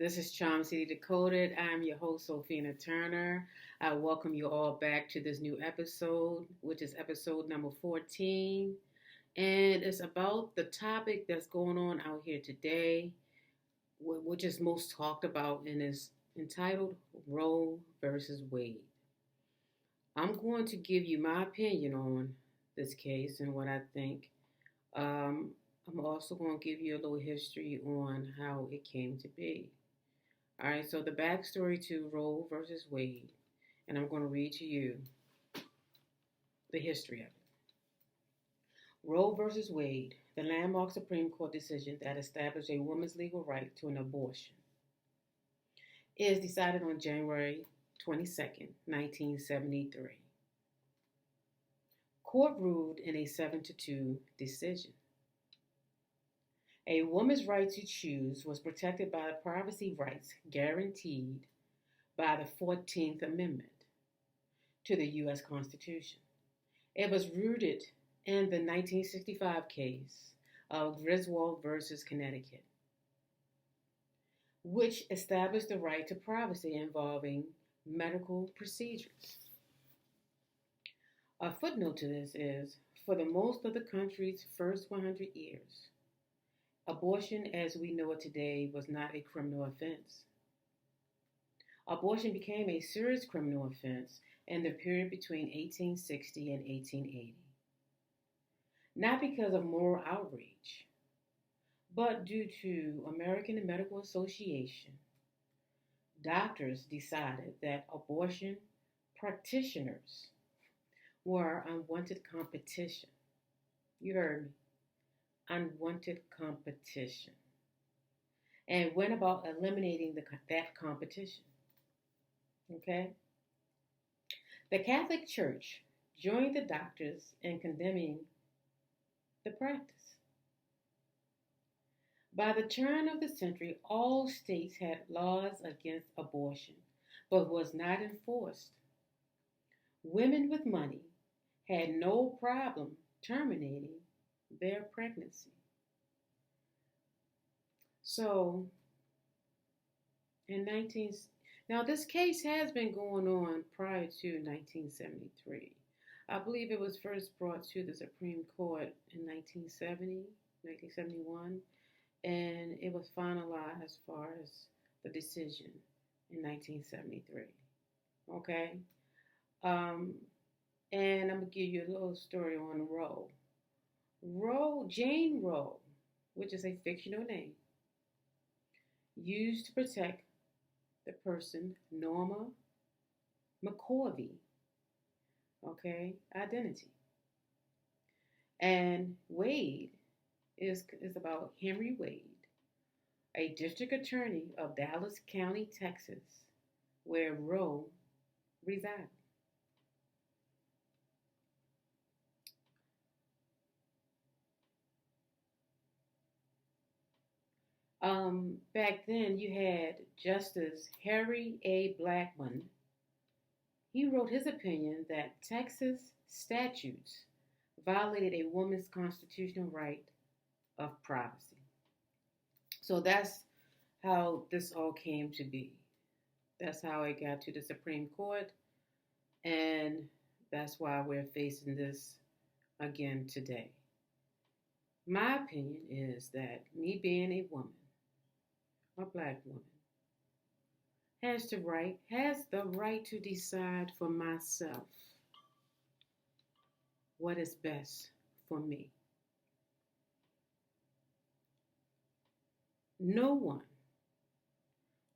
This is Charm City Decoded. I'm your host, Sophia Turner. I welcome you all back to this new episode, which is episode number 14. And it's about the topic that's going on out here today, which is most talked about and is entitled Roe versus Wade. I'm going to give you my opinion on this case and what I think. Um, I'm also going to give you a little history on how it came to be. All right, so the backstory to Roe versus Wade, and I'm going to read to you the history of it. Roe versus Wade, the landmark Supreme Court decision that established a woman's legal right to an abortion, is decided on January 22nd, 1973. Court ruled in a 7-2 decision. A woman's right to choose was protected by the privacy rights guaranteed by the 14th Amendment to the U.S. Constitution. It was rooted in the 1965 case of Griswold versus Connecticut, which established the right to privacy involving medical procedures. A footnote to this is, for the most of the country's first 100 years, abortion as we know it today was not a criminal offense. Abortion became a serious criminal offense in the period between 1860 and 1880. Not because of moral outrage, but due to American Medical Association, doctors decided that abortion practitioners were unwanted competition. You heard me. Unwanted competition, and went about eliminating that competition. Okay? The Catholic Church joined the doctors in condemning the practice. By the turn of the century, all states had laws against abortion, but was not enforced. Women with money had no problem terminating their pregnancy. So, now this case has been going on prior to 1973. I believe it was first brought to the Supreme Court in 1971, and it was finalized as far as the decision in 1973. Okay? And I'm going to give you a little story on Roe. Jane Roe, which is a fictional name, used to protect the person Norma McCorvey, identity. And Wade is about Henry Wade, a district attorney of Dallas County, Texas, where Roe resided. Back then, you had Justice Harry A. Blackmun. He wrote his opinion that Texas statutes violated a woman's constitutional right of privacy. So that's how this all came to be. That's how it got to the Supreme Court, and that's why we're facing this again today. My opinion is that me being a woman, a black woman, has the right to decide for myself what is best for me. No one,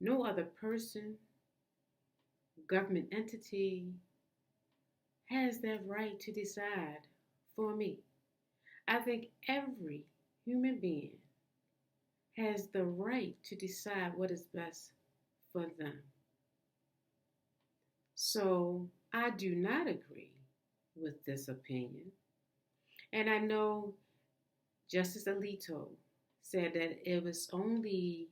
no other person, government entity has that right to decide for me. I think every human being has the right to decide what is best for them. So I do not agree with this opinion. And I know Justice Alito said that it was only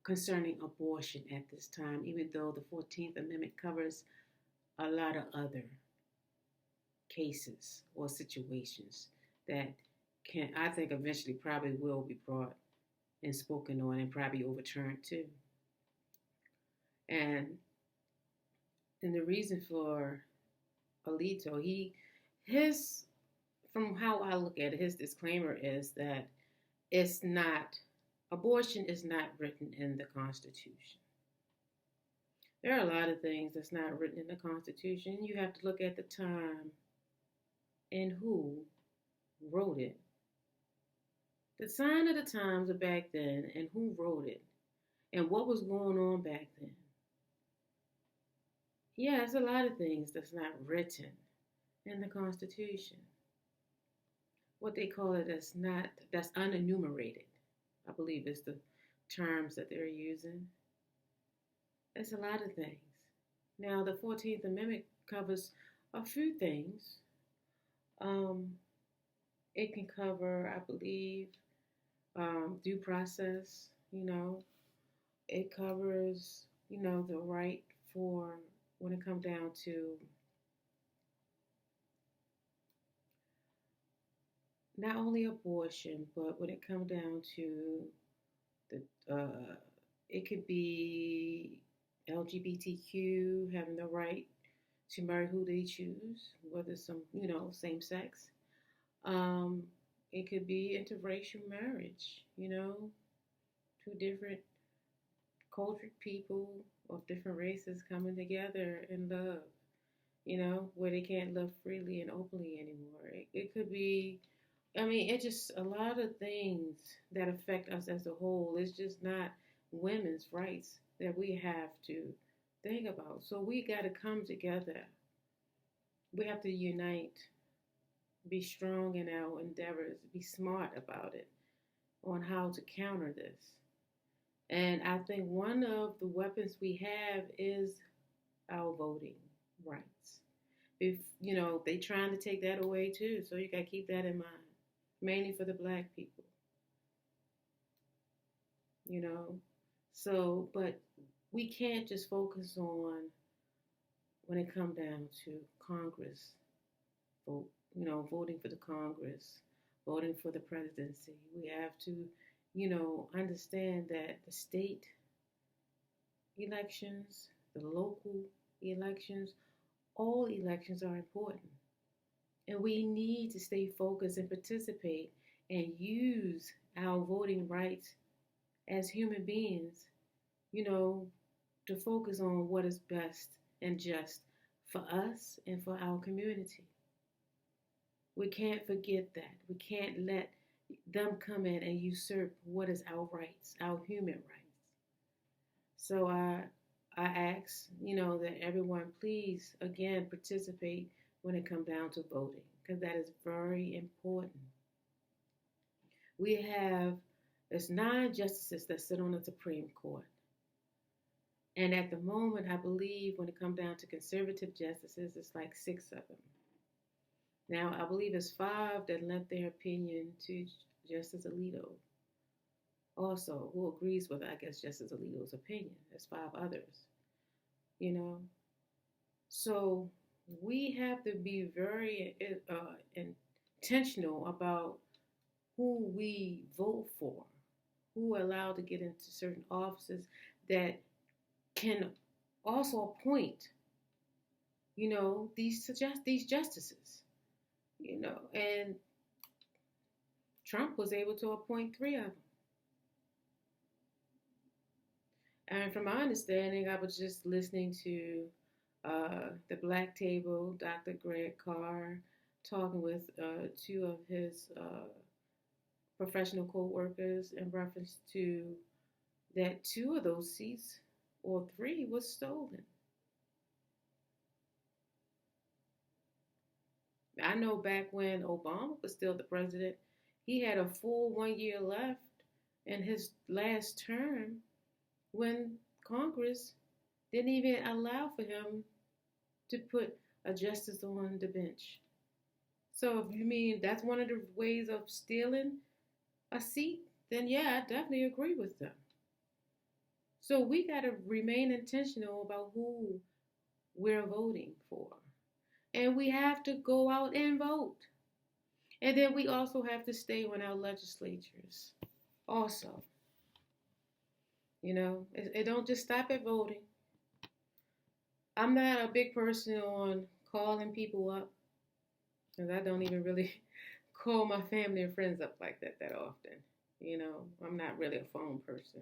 concerning abortion at this time, even though the 14th Amendment covers a lot of other cases or situations that I think eventually probably will be brought and spoken on and probably overturned too. And the reason for Alito, his from how I look at it, his disclaimer is that it's not abortion is not written in the Constitution. There are a lot of things that's not written in the Constitution. You have to look at the time and who wrote it. The sign of the times of back then and who wrote it and what was going on back then. Yeah, there's a lot of things that's not written in the Constitution. What they call it that's unenumerated. I believe is the terms that they're using. It's a lot of things. Now, the 14th Amendment covers a few things. Um, it can cover, I believe, due process. It covers, the right for when it comes down to not only abortion, but when it comes down to it could be LGBTQ having the right to marry who they choose, whether some, same sex. Um, it could be interracial marriage, two different cultured people of different races coming together in love, where they can't love freely and openly anymore. It could be, it's just a lot of things that affect us as a whole. It's just not women's rights that we have to think about. So we got to come together. We have to unite, be strong in our endeavors, be smart about it on how to counter this. And I think one of the weapons we have is our voting rights. If they trying to take that away too, so you got to keep that in mind, mainly for the black people. So, but we can't just focus on when it comes down to Congress, vote, voting for the Congress, voting for the presidency. We have to, understand that the state elections, the local elections, all elections are important. And we need to stay focused and participate and use our voting rights as human beings, to focus on what is best and just for us and for our community. We can't forget that. We can't let them come in and usurp what is our rights, our human rights. So I ask, that everyone please, again, participate when it comes down to voting, because that is very important. We have, there's 9 justices that sit on the Supreme Court. And at the moment, I believe when it comes down to conservative justices, it's like 6 of them. Now, I believe it's 5 that lent their opinion to Justice Alito. Also, who agrees with, I guess, Justice Alito's opinion. There's 5 others, So we have to be very intentional about who we vote for, who are allowed to get into certain offices that can also appoint, these justices, and Trump was able to appoint 3 of them. And from my understanding, I was just listening to the Black Table, Dr. Greg Carr, talking with 2 of his professional co-workers in reference to that 2 of those seats, or 3, was stolen. I know back when Obama was still the president, he had a full 1 year left in his last term when Congress didn't even allow for him to put a justice on the bench. So if you mean that's one of the ways of stealing a seat, then yeah, I definitely agree with them. So we got to remain intentional about who we're voting for. And we have to go out and vote. And then we also have to stay on our legislatures also. It don't just stop at voting. I'm not a big person on calling people up because I don't even really call my family and friends up like that often. I'm not really a phone person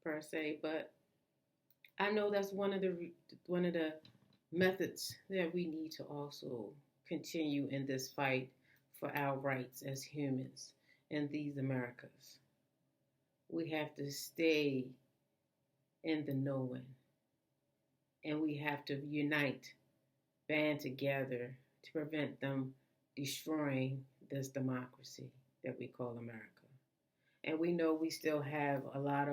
per se, but I know that's one of the methods that we need to also continue in this fight for our rights as humans in these Americas. We have to stay in the knowing, and we have to unite, band together to prevent them destroying this democracy that we call America. And we know we still have a lot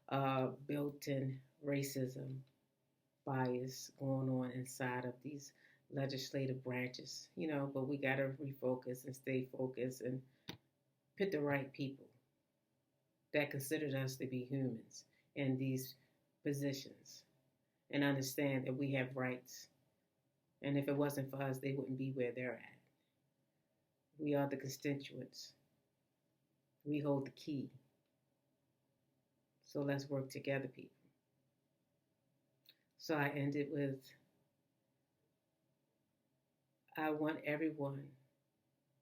of built-in racism bias going on inside of these legislative branches, but we got to refocus and stay focused and put the right people that considered us to be humans in these positions and understand that we have rights. And if it wasn't for us, they wouldn't be where they're at. We are the constituents. We hold the key. So let's work together, people. So I ended with I want everyone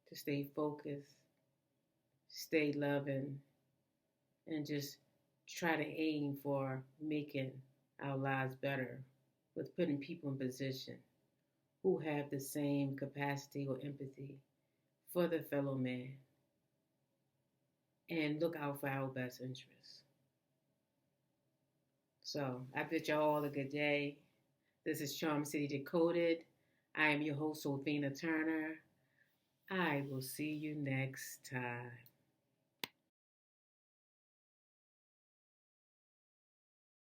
to stay focused, stay loving, and just try to aim for making our lives better with putting people in position who have the same capacity or empathy for the fellow man and look out for our best interests. So I bid y'all all a good day. This is Charm City Decoded. I am your host, Sylvina Turner. I will see you next time.